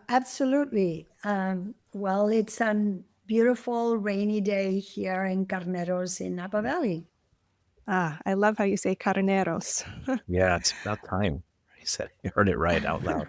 Absolutely. Well, it's a beautiful rainy day here in Carneros in Napa Valley. I love how you say carneros. Yeah, it's about time. You heard it right out loud.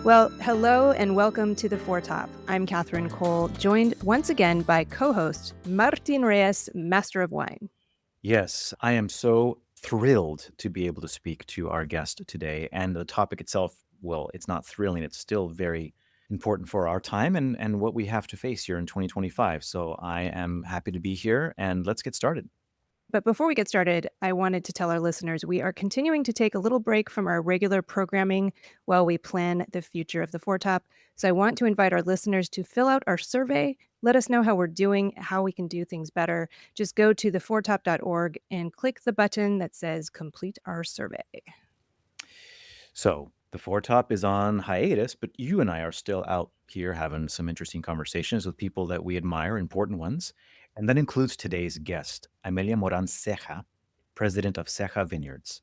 Well, hello and welcome to The Foretop. I'm Catherine Cole, joined once again by co-host Martin Reyes, Master of Wine. Yes, I am so thrilled to be able to speak to our guest today. And the topic itself, well, it's not thrilling. It's still very important for our time and what we have to face here in 2025. So I am happy to be here, and let's get started. But before we get started, I wanted to tell our listeners we are continuing to take a little break from our regular programming while we plan the future of the Foretop. So I want to invite our listeners to fill out our survey. Let us know how we're doing, how we can do things better. Just go to theforetop.org and click the button that says complete our survey. So the Foretop is on hiatus, but you and I are still out here having some interesting conversations with people that we admire, important ones. And that includes today's guest, Amelia Morán Ceja, president of Ceja Vineyards.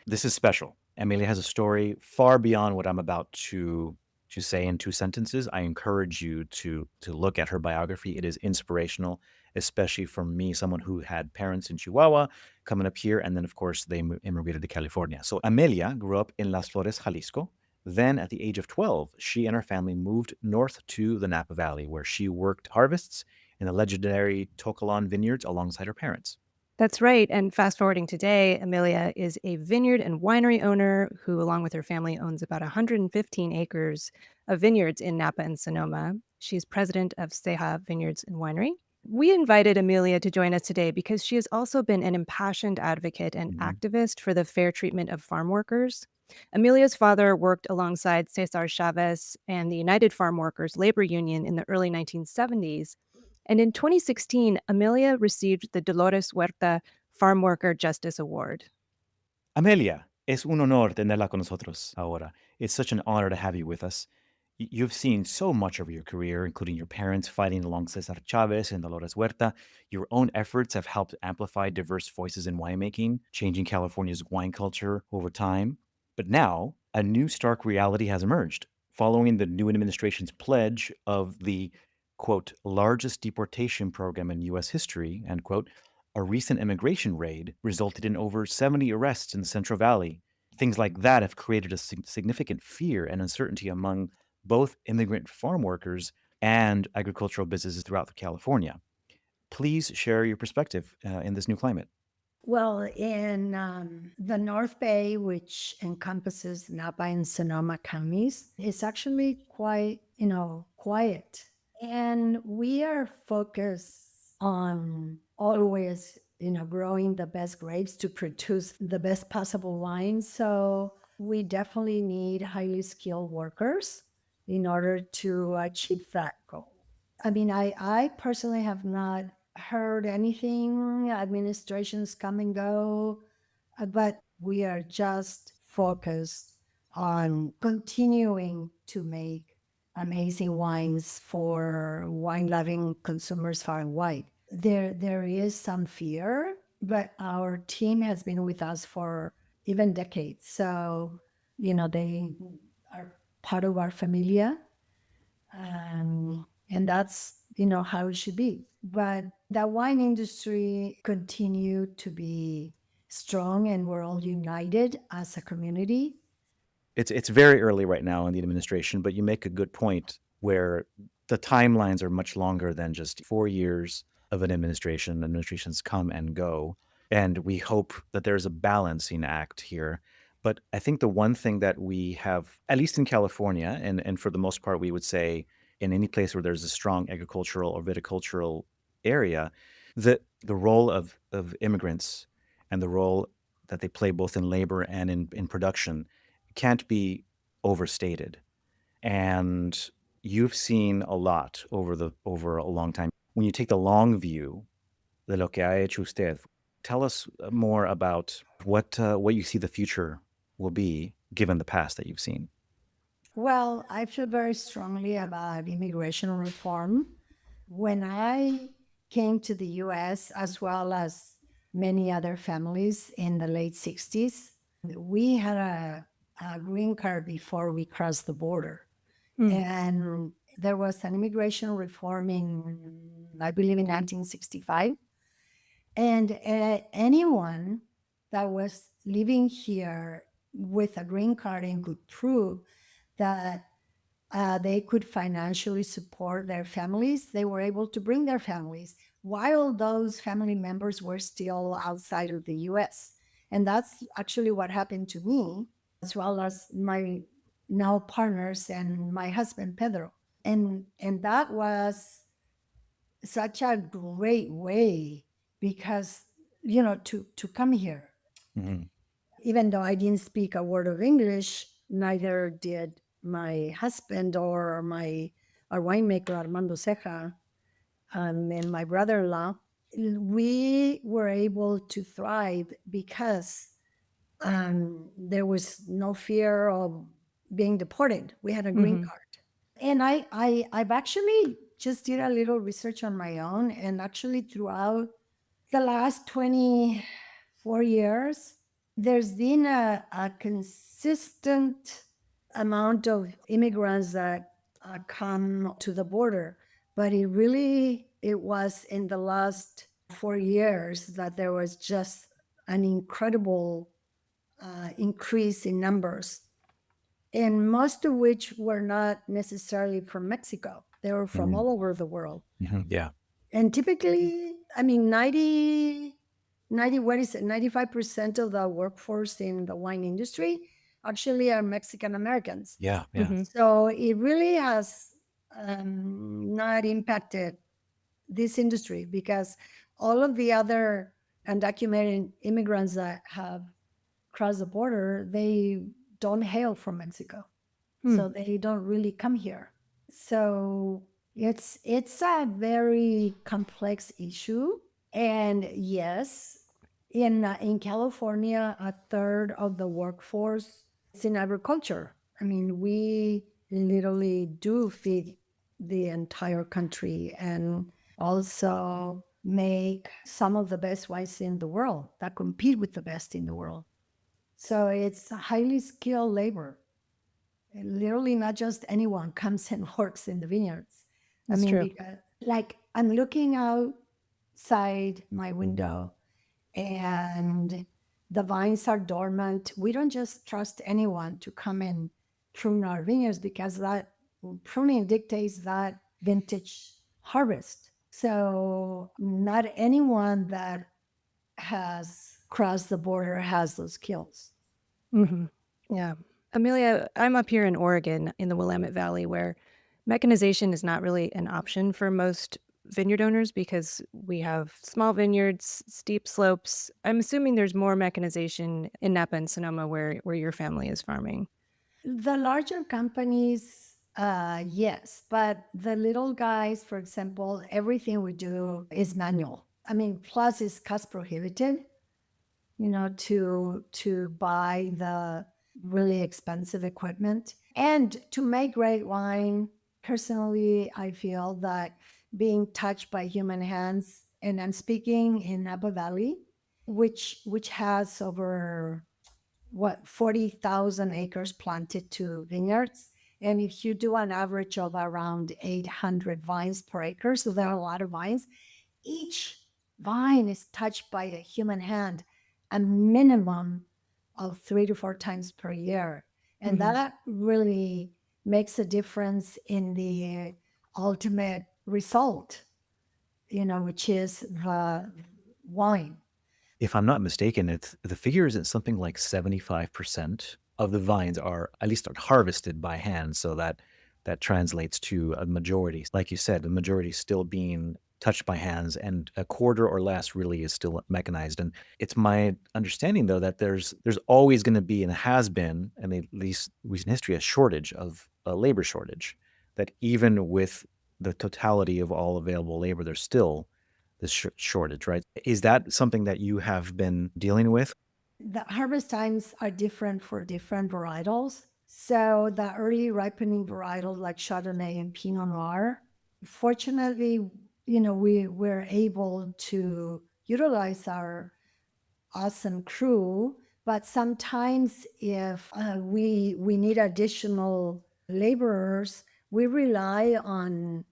This is special. Amelia has a story far beyond what I'm about to say in two sentences. I encourage you to look at her biography. It is inspirational, especially for me, someone who had parents in Chihuahua coming up here, and then of course they immigrated to California. So Amelia grew up in Las Flores, Jalisco. Then at the age of 12, she and her family moved north to the Napa Valley, where she worked harvests in the legendary Tocolon vineyards alongside her parents. That's right. And fast forwarding today, Amelia is a vineyard and winery owner who, along with her family, owns about 115 acres of vineyards in Napa and Sonoma. She's president of Ceja Vineyards and Winery. We invited Amelia to join us today because she has also been an impassioned advocate and activist for the fair treatment of farm workers. Amelia's father worked alongside Cesar Chavez and the United Farm Workers Labor Union in the early 1970s. And in 2016, Amelia received the Dolores Huerta Farm Worker Justice Award. Amelia, es un honor tenerla con nosotros ahora. It's such an honor to have you with us. You've seen so much over your career, including your parents fighting along Cesar Chavez and Dolores Huerta. Your own efforts have helped amplify diverse voices in winemaking, changing California's wine culture over time. But now, a new stark reality has emerged. Following the new administration's pledge of the, quote, largest deportation program in U.S. history, end quote, a recent immigration raid resulted in over 70 arrests in the Central Valley. Things like that have created a significant fear and uncertainty among both immigrant farm workers and agricultural businesses throughout California. Please share your perspective in this new climate. Well, in the North Bay, which encompasses Napa and Sonoma counties, it's actually quite, quiet. And we are focused on always, growing the best grapes to produce the best possible wine. So we definitely need highly skilled workers in order to achieve that goal. I mean, I personally have not heard anything. Administrations come and go, but we are just focused on continuing to make amazing wines for wine-loving consumers far and wide. There is some fear, but our team has been with us for even decades. So, they are part of our familia. And that's, how it should be. But the wine industry continued to be strong, and we're all united as a community. It's very early right now in the administration, but you make a good point where the timelines are much longer than just 4 years of an administration. Administrations come and go, and we hope that there's a balancing act here. But I think the one thing that we have, at least in California, and for the most part, we would say in any place where there's a strong agricultural or viticultural area, the role of immigrants and the role that they play both in labor and in production can't be overstated. And you've seen a lot over a long time. When you take the long view, de lo que ha hecho usted, tell us more about what you see the future will be given the past that you've seen. Well, I feel very strongly about immigration reform. When I came to the US, as well as many other families in the late 60s, we had a green card before we crossed the border. Mm. And there was an immigration reform in, I believe, in 1965. And anyone that was living here with a green card and could prove that they could financially support their families, they were able to bring their families while those family members were still outside of the US. And that's actually what happened to me, as well as my now partners and my husband, Pedro. And that was such a great way because, to come here, Hmm. even though I didn't speak a word of English, neither did my husband or our winemaker Armando Ceja, and my brother-in-law. We were able to thrive because there was no fear of being deported. We had a green Mhm. card, and I've actually just did a little research on my own, and actually throughout the last 24 years, there's been a consistent amount of immigrants that come to the border. But it was in the last 4 years that there was just an incredible increase in numbers, and most of which were not necessarily from Mexico. They were from all over the world. Yeah. And typically, I mean, 95% of the workforce in the wine industry actually are Mexican Americans. Yeah. Yeah. Mhm. So it really has not impacted this industry because all of the other undocumented immigrants that have crossed the border, they don't hail from Mexico. So they don't really come here. So it's a very complex issue. And yes, in California, a third of the workforce is in agriculture. I mean, we literally do feed the entire country and also make some of the best wines in the world that compete with the best in the world. So it's highly skilled labor. And literally, not just anyone comes and works in the vineyards. That's true. Because like I'm looking outside my window and the vines are dormant. We don't just trust anyone to come and prune our vineyards because that pruning dictates that vintage harvest. So not anyone that has crossed the border has those skills. Mhm. Yeah. Amelia, I'm up here in Oregon in the Willamette Valley where mechanization is not really an option for most vineyard owners because we have small vineyards, steep slopes. I'm assuming there's more mechanization in Napa and Sonoma where your family is farming. The larger companies, yes, but the little guys, for example, everything we do is manual. I mean, plus it's cost prohibitive, to buy the really expensive equipment. And to make great wine, personally, I feel that being touched by human hands, and I'm speaking in Napa Valley, which has over 40,000 acres planted to vineyards. And if you do an average of around 800 vines per acre, so there are a lot of vines, each vine is touched by a human hand a minimum of 3 to 4 times per year. And that really makes a difference in the ultimate result, which is the wine. If I'm not mistaken, the figure isn't something like 75% of the vines are at least harvested by hand, so that translates to a majority. Like you said, the majority still being touched by hands, and a quarter or less really is still mechanized. And it's my understanding, though, that there's always going to be and has been, and at least recent history, a labor shortage. That even with the totality of all available labor, there's still this shortage, right? Is that something that you have been dealing with? The harvest times are different for different varietals. So the early ripening varietals like Chardonnay and Pinot Noir, fortunately, we're able to utilize our awesome crew, but sometimes if we need additional laborers, we rely on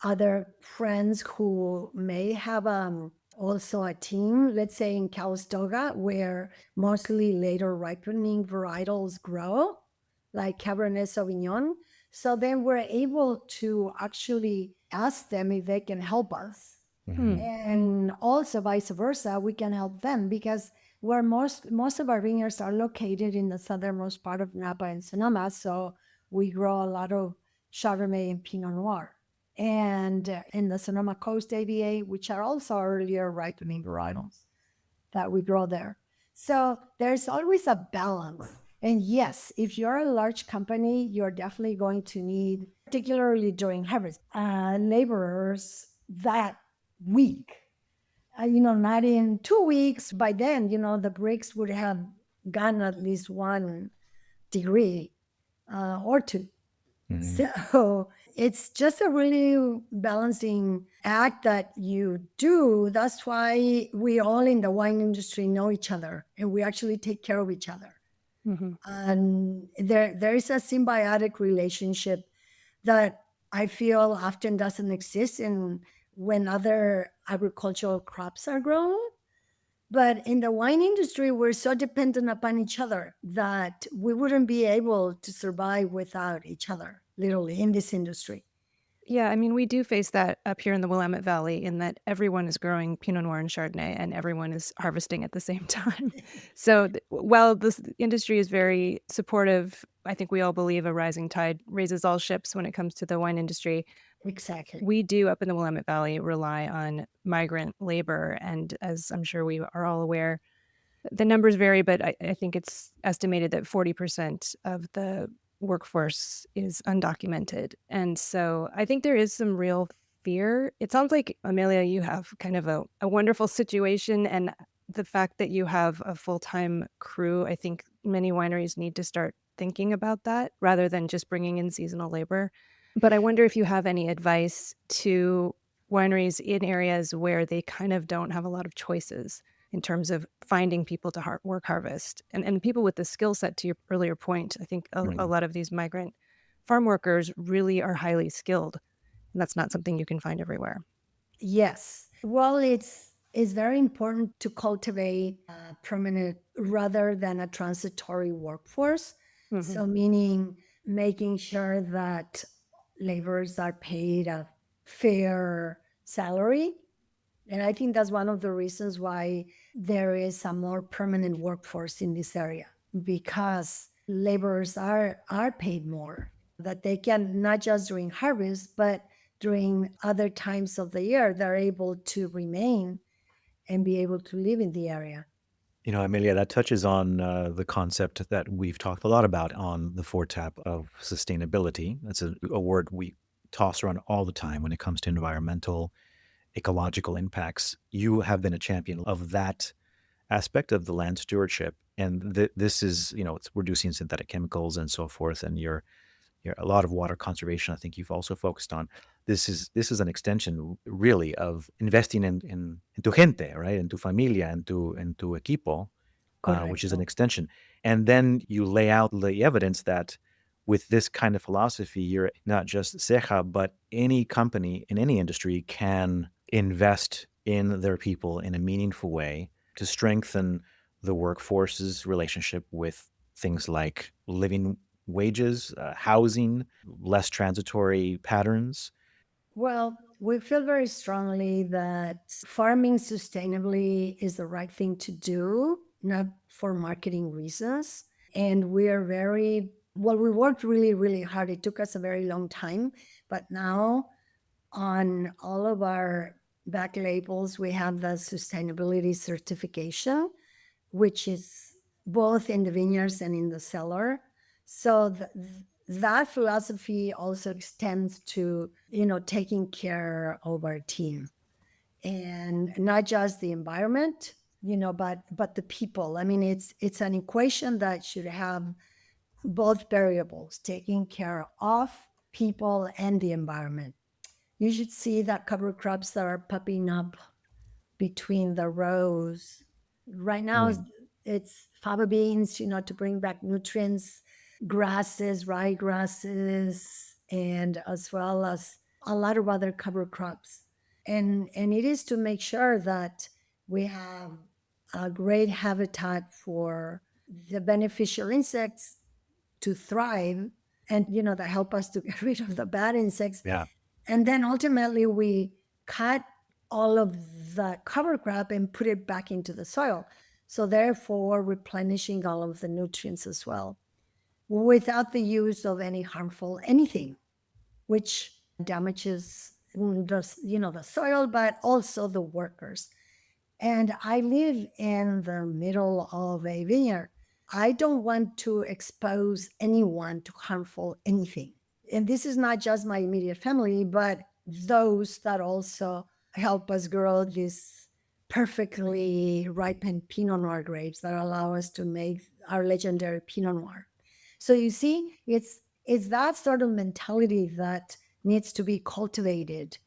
other friends who may have also a team, let's say in Calistoga, where mostly later ripening varietals grow, like Cabernet Sauvignon. So then we're able to actually ask them if they can help us. Hmm. And also vice versa, we can help them because where most of our vineyards are located in the southernmost part of Napa and Sonoma, so we grow a lot of Chardonnay and Pinot Noir. And in the Sonoma Coast AVA, which are also earlier ripening varietals that we grow there. So there's always a balance. And yes, if you're a large company, you're definitely going to need, particularly during harvest, laborers that week. Not in 2 weeks. By then, the bricks would have gone at least 1 degree or two. So it's just a really balancing act that you do. That's why we all in the wine industry know each other and we actually take care of each other. Mm-hmm. And there is a symbiotic relationship that I feel often doesn't exist when other agricultural crops are grown. But in the wine industry, we're so dependent upon each other that we wouldn't be able to survive without each other, literally, in this industry. Yeah, I mean, we do face that up here in the Willamette Valley in that everyone is growing Pinot Noir and Chardonnay and everyone is harvesting at the same time. So while this industry is very supportive, I think we all believe a rising tide raises all ships when it comes to the wine industry. Exactly. We do up in the Willamette Valley rely on migrant labor. And as I'm sure we are all aware, the numbers vary, but I think it's estimated that 40% of the workforce is undocumented. And so I think there is some real fear. It sounds like, Amelia, you have kind of a wonderful situation. And the fact that you have a full-time crew, I think many wineries need to start thinking about that rather than just bringing in seasonal labor. But I wonder if you have any advice to wineries in areas where they kind of don't have a lot of choices in terms of finding people to work harvest and people with the skill set. To your earlier point, I think a lot of these migrant farm workers really are highly skilled, and that's not something you can find everywhere. Yes. Well, it's very important to cultivate a permanent rather than a transitory workforce. Mm-hmm. So, meaning making sure that laborers are paid a fair salary. And I think that's one of the reasons why there is a more permanent workforce in this area, because laborers are paid more, that they can not just during harvest, but during other times of the year, they're able to remain and be able to live in the area. Amelia, that touches on the concept that we've talked a lot about on the Four Tap of sustainability. That's a word we toss around all the time when it comes to environmental, ecological impacts. You have been a champion of that aspect of the land stewardship. And this is, it's reducing synthetic chemicals and so forth. And you're a lot of water conservation, I think you've also focused on. This is an extension really of investing in tu gente, right? In tu familia, in tu equipo, which is an Correcto. extension. And then you lay out the evidence that with this kind of philosophy, you're not just Ceja, but any company in any industry can invest in their people in a meaningful way to strengthen the workforce's relationship with things like living wages, housing, less transitory patterns. Well, we feel very strongly that farming sustainably is the right thing to do, not for marketing reasons. And we are we worked really, really hard. It took us a very long time, but now on all of our back labels, we have the sustainability certification, which is both in the vineyards and in the cellar. So that philosophy also extends to, taking care of our team and not just the environment, but the people. I mean, it's an equation that should have both variables, taking care of people and the environment. You should see that cover crops that are popping up between the rows. Right now, it's fava beans, to bring back nutrients, grasses, rye grasses, and as well as a lot of other cover crops. And it is to make sure that we have a great habitat for the beneficial insects to thrive and, that help us to get rid of the bad insects. Yeah. And then ultimately we cut all of the cover crop and put it back into the soil. So therefore replenishing all of the nutrients as well, without the use of any harmful anything, which damages the soil, but also the workers. And I live in the middle of a vineyard. I don't want to expose anyone to harmful anything. And this is not just my immediate family, but those that also help us grow these perfectly ripened Pinot Noir grapes that allow us to make our legendary Pinot Noir. So you see, it's that sort of mentality that needs to be cultivated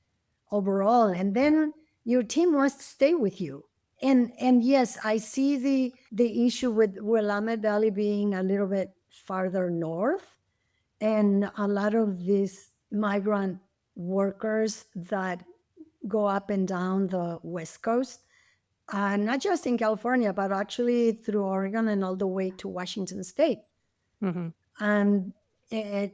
overall. And then your team wants to stay with you. And yes, I see the issue with Willamette Valley being a little bit farther north, and a lot of these migrant workers that go up and down the West Coast, not just in California, but actually through Oregon and all the way to Washington State, and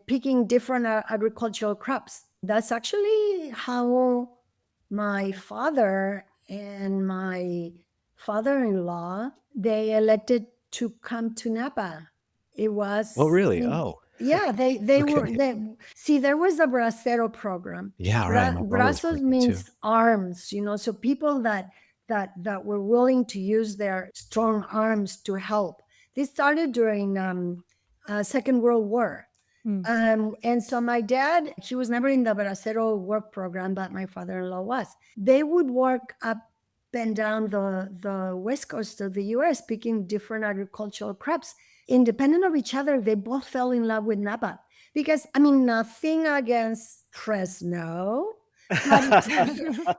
picking different agricultural crops. That's actually how my father and my father-in-law, they elected to come to Napa. It was really? Oh, yeah, they okay. see, there was a bracero program. Yeah, right. My brother was Brazos like that too. means arms, so people that were willing to use their strong arms to help. This started during Second World War. And so my dad, he was never in the bracero work program, but my father-in-law was. They would work up and down the west coast of the US, picking different agricultural crops. Independent of each other, they both fell in love with Napa. Because, I mean, nothing against Fresno, but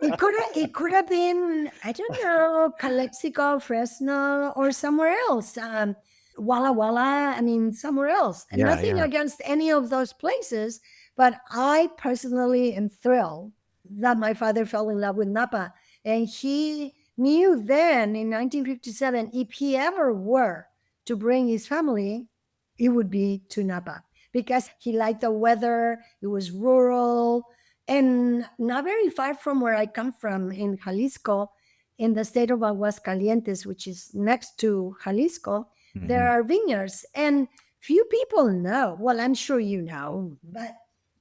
it could have been, I don't know, Calexico, Fresno, or somewhere else. Walla Walla, I mean, somewhere else. And Yeah, nothing yeah. against any of those places, but I personally am thrilled that my father fell in love with Napa. And he knew then in 1957, if he ever were to bring his family, it would be to Napa because he liked the weather, it was rural, and not very far from where I come from in Jalisco, in the state of Aguascalientes, which is next to Jalisco. There are vineyards, and few people know. Well, I'm sure you know, but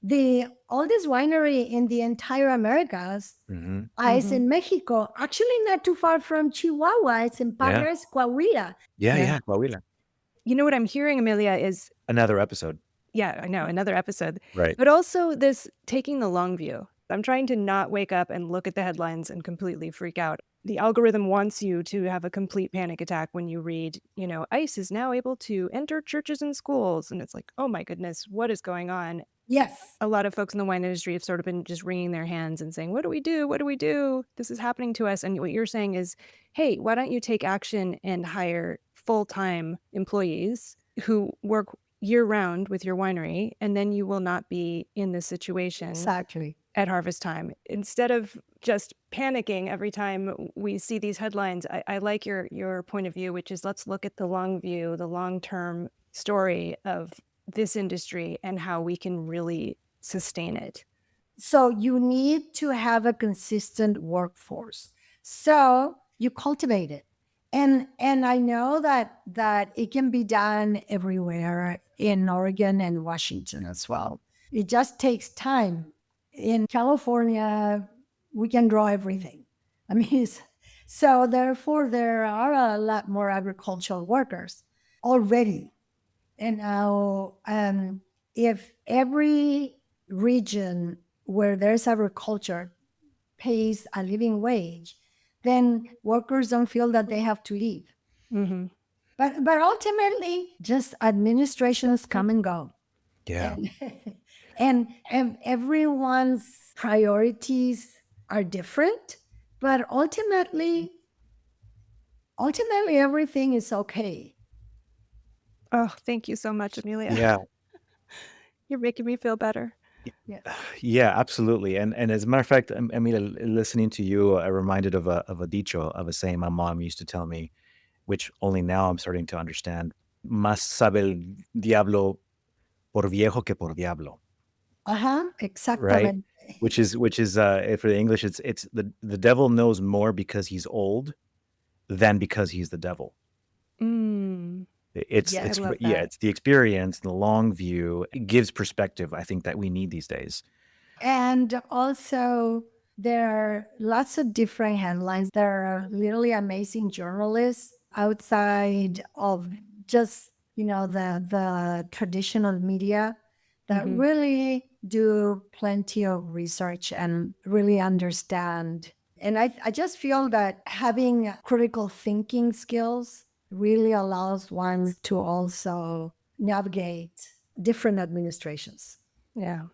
the oldest winery in the entire Americas is in Mexico, actually not too far from Chihuahua. It's in Padres, Coahuila. Yeah, Coahuila. You know what I'm hearing, Amelia, is Another episode. yeah, I know, another episode. Right. But also this taking the long view. I'm trying to not wake up and look at the headlines and completely freak out. The algorithm wants you to have a complete panic attack when you read, ICE is now able to enter churches and schools. And it's like, oh my goodness, what is going on? Yes. A lot of folks in the wine industry have sort of been just wringing their hands and saying, what do we do? What do we do? This is happening to us. And what you're saying is, hey, why don't you take action and hire full-time employees who work year-round with your winery, and then you will not be in this situation Exactly. at harvest time. Instead of just panicking every time we see these headlines, I like your point of view, which is let's look at the long view, the long-term story of this industry and how we can really sustain it. So you need to have a consistent workforce. So you cultivate it. And I know that it can be done everywhere in Oregon and Washington as well. It just takes time. In California, we can draw everything. I mean, so therefore there are a lot more agricultural workers already. And now, if every region where there's agriculture pays a living wage, then workers don't feel that they have to leave. But But ultimately, just administrations come and go. Yeah. And everyone's priorities are different, but ultimately everything is okay. Oh, thank you so much, Amelia. Yeah. You're making me feel better. Yes. Yeah, absolutely. And as a matter of fact, Amelia, listening to you, I reminded of a dicho, of a saying my mom used to tell me, which only now I'm starting to understand. Más sabe el diablo por viejo que por diablo, right? Exactamente. Which is for the English, it's the devil knows more because he's old than because he's the devil. Mm, It's I Yes. love yeah, that. it's the experience, the long view. It gives perspective, I think, that we need these days. And also, there are lots of different headlines. There are literally amazing journalists outside of just, the traditional media that Mhm. really do plenty of research and really understand. And I just feel that having critical thinking skills really allows one to also navigate different administrations. Yeah.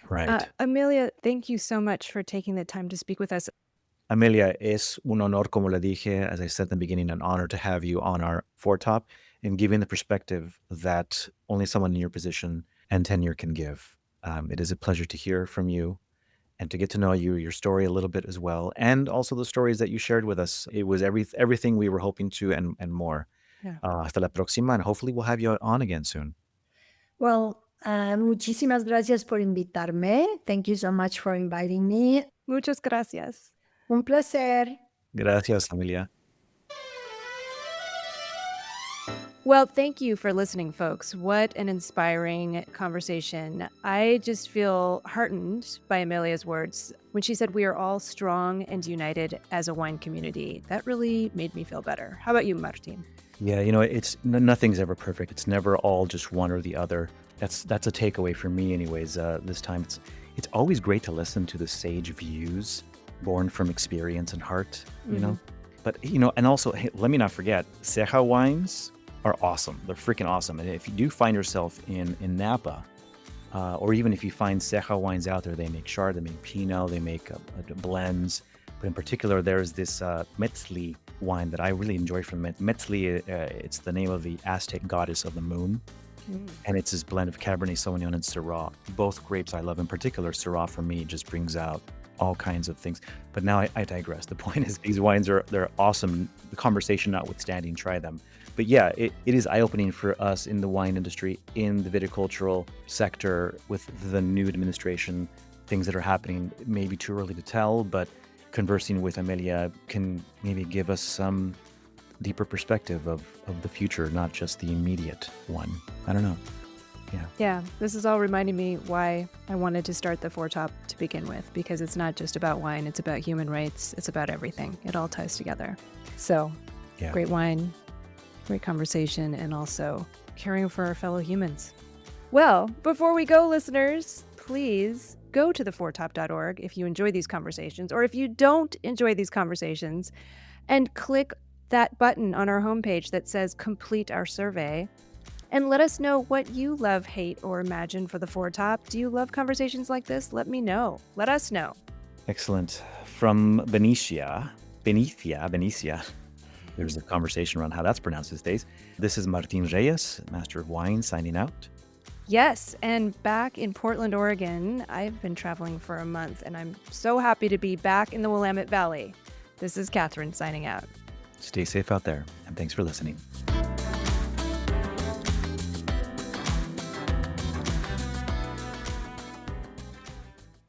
Right. Amelia, thank you so much for taking the time to speak with us. Amelia, es un honor, como le dije, as I said in the beginning, an honor to have you on our foretop and giving the perspective that only someone in your position and tenure can give. It is a pleasure to hear from you and to get to know you, your story a little bit as well, and also the stories that you shared with us. It was everything we were hoping to and more. Yeah. Hasta la próxima, and hopefully we'll have you on again soon. Well, muchísimas gracias por invitarme. Thank you so much for inviting me. Muchas gracias. Un placer. Gracias, Amelia. Well, thank you for listening, folks. What an inspiring conversation. I just feel heartened by Amelia's words when she said we are all strong and united as a wine community. That really made me feel better. How about you, Martin? Yeah, it's nothing's ever perfect. It's never all just one or the other. That's a takeaway for me, anyways. This time, it's always great to listen to the sage views born from experience and heart. But and also, hey, let me not forget, Ceja wines are awesome. They're freaking awesome. And if you do find yourself in Napa, or even if you find Ceja wines out there, they make Chard, they make Pinot, they make blends. But in particular, there's this Metzli wine that I really enjoy from it. Metzli, it's the name of the Aztec goddess of the moon. And it's this blend of Cabernet Sauvignon and Syrah. Both grapes I love. In particular, Syrah for me just brings out all kinds of things. But now I digress. The point is these wines they're awesome. The conversation notwithstanding, try them. But yeah, it is eye-opening for us in the wine industry, in the viticultural sector with the new administration, things that are happening. It may be too early to tell, but conversing with Amelia can maybe give us some deeper perspective of the future, not just the immediate one. I don't know. Yeah, this is all reminding me why I wanted to start the Foretop to begin with, because it's not just about wine, it's about human rights, it's about everything. It all ties together. So, Yeah. great wine, great conversation, and also caring for our fellow humans. Well, before we go, listeners, please go to theforetop.org if you enjoy these conversations, or if you don't enjoy these conversations, and click that button on our homepage that says complete our survey. And let us know what you love, hate, or imagine for the Foretop. Do you love conversations like this? Let me know. Let us know. Excellent. From Benicia. There's a conversation around how that's pronounced these days. This is Martin Reyes, Master of Wine, signing out. Yes, and back in Portland, Oregon, I've been traveling for a month, and I'm so happy to be back in the Willamette Valley. This is Catherine signing out. Stay safe out there, and thanks for listening.